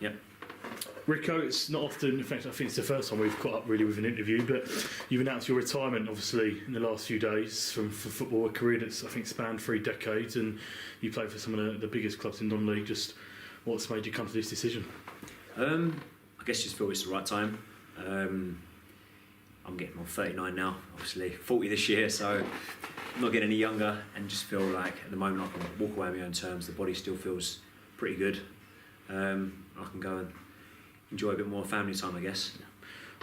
Yep. Rico, it's not often, in fact I think it's the first time we've caught up really with an interview, but you've announced your retirement obviously in the last few days from football, a career that's I think spanned 3 decades, and you played for some of the biggest clubs in non-league. Just what's made you come to this decision? I guess just feel it's the right time. I'm 39 now, obviously 40 this year, so I'm not getting any younger, and just feel like at the moment I can walk away on my own terms. The body still feels pretty good. I can go and enjoy a bit more family time, I guess.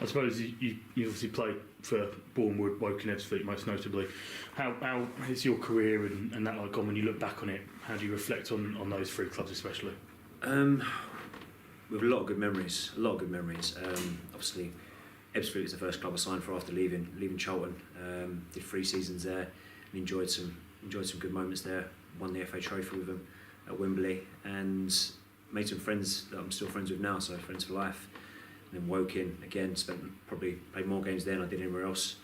I suppose you obviously played for Bournemouth, Woking, Ebbsfleet most notably. How is your career and that like gone when you look back on it? How do you reflect on those 3 clubs especially? With a lot of good memories. Obviously, Ebbsfleet was the first club I signed for after leaving Charlton. Did 3 seasons there and enjoyed some good moments there. Won the FA Trophy with them at Wembley and made some friends that I'm still friends with now, so friends for life. And then Woking, again, played more games there than I did anywhere else,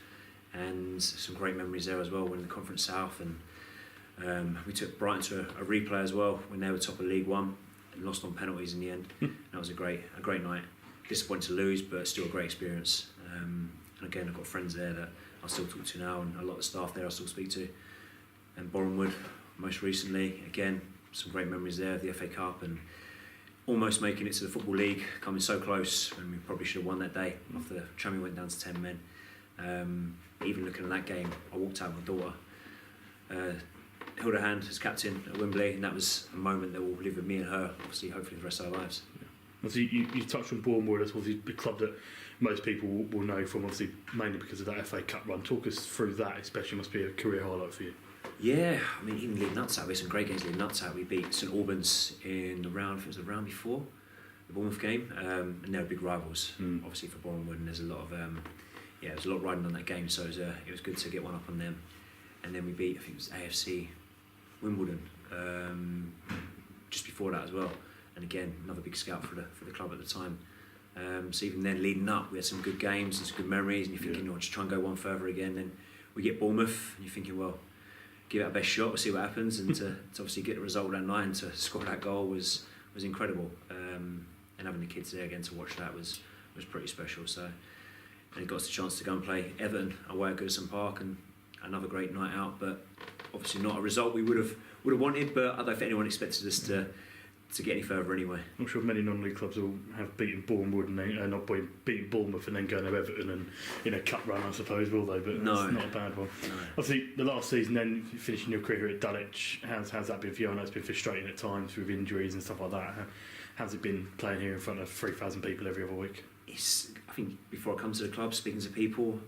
and some great memories there as well, winning the Conference South, and we took Brighton to a replay as well when they were top of League One and lost on penalties in the end. That was a great night. Disappointed to lose, but still a great experience. And again, I've got friends there that I still talk to now, and a lot of the staff there I still speak to. And Bournemouth, most recently, again, some great memories there of the FA Cup and almost making it to the Football League, coming so close, and we probably should have won that day after the Trammy went down to 10 men. Even looking at that game, I walked out with my daughter, held her hand as captain at Wembley, and that was a moment that will live with me and her, obviously, hopefully the rest of our lives. Yeah. Obviously, you touched on Bournemouth, that's obviously the club that most people will know from, obviously, mainly because of that FA Cup run. Talk us through that, especially, must be a career highlight for you. Yeah, I mean, even leading up to that, we had some great games leading up to that. We beat St Albans in the round, I think it was the round before the Bournemouth game, and they were big rivals, obviously, for Bournemouth, and there's a lot of, there was a lot riding on that game, so it was good to get one up on them. And then we beat, I think it was AFC Wimbledon, just before that as well, and again, another big scout for the club at the time. So even then, leading up, we had some good games and some good memories, and you're thinking, just try and go one further again. Then we get Bournemouth, and you're thinking, well, give it our best shot, we'll see what happens, and to obviously get the result that night and to score that goal was incredible. And having the kids there again to watch that was pretty special. So, and it got us the chance to go and play Everton away at Goodison Park, and another great night out, but obviously not a result we would have wanted, but I don't think anyone expected us to get any further anyway. I'm sure many non-league clubs will have beaten Bournemouth and then not beaten Bournemouth and then going to Everton and in a cup run, I suppose, will they? But no, it's not a bad one. No. Obviously, the last season, then finishing your career at Dulwich, how's that been for you? I know it's been frustrating at times with injuries and stuff like that. How's it been playing here in front of 3,000 people every other week? I think before I come to the club, speaking to people,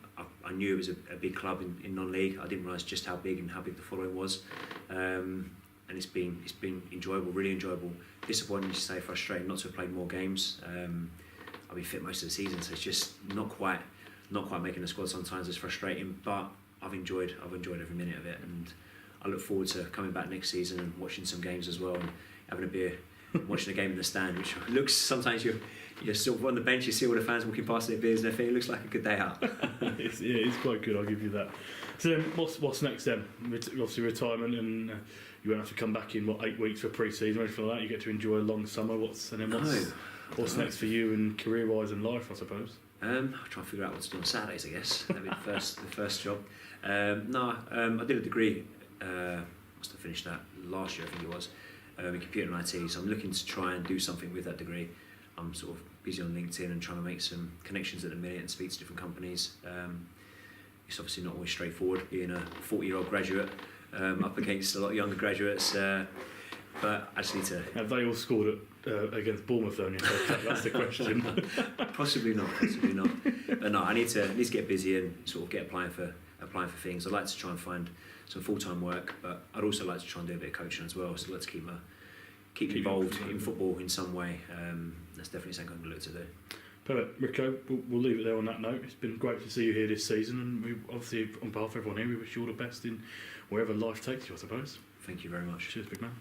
I knew it was a big club in non-league. I didn't realise just how big the following was. And it's been enjoyable, really enjoyable. Disappointing to say, frustrating not to have played more games. I'll be fit most of the season, so it's just not quite making the squad sometimes. It's frustrating, but I've enjoyed every minute of it, and I look forward to coming back next season and watching some games as well, and having a beer, watching a game in the stand, which looks, sometimes you're sort of on the bench, you see all the fans walking past their beers and their feet. It looks like a good day out. it's quite good, I'll give you that. So then, what's next then? Obviously retirement, and you won't have to come back in 8 weeks for pre-season or anything like that. You get to enjoy a long summer. What's next for you and career-wise and life, I suppose? I'll try and figure out what to do on Saturdays, I guess. That'll be the first job. I did a degree. Must have finished that last year, I think it was, in computer and IT. So I'm looking to try and do something with that degree. I'm sort of busy on LinkedIn and trying to make some connections at the minute and speak to different companies. It's obviously not always straightforward being a 40-year-old graduate up against a lot of younger graduates, but I just need to... Have they all scored against Bournemouth though? That's the question. Possibly not. But no, I need to get busy and sort of get applying for things. I'd like to try and find some full-time work, but I'd also like to try and do a bit of coaching as well. So let's keep involved in football in some way. That's definitely something I'm going to look to do. Perfect. Rico, we'll leave it there on that note. It's been great to see you here this season, and we obviously, on behalf of everyone here, we wish you all the best in wherever life takes you, I suppose. Thank you very much. Cheers, big man.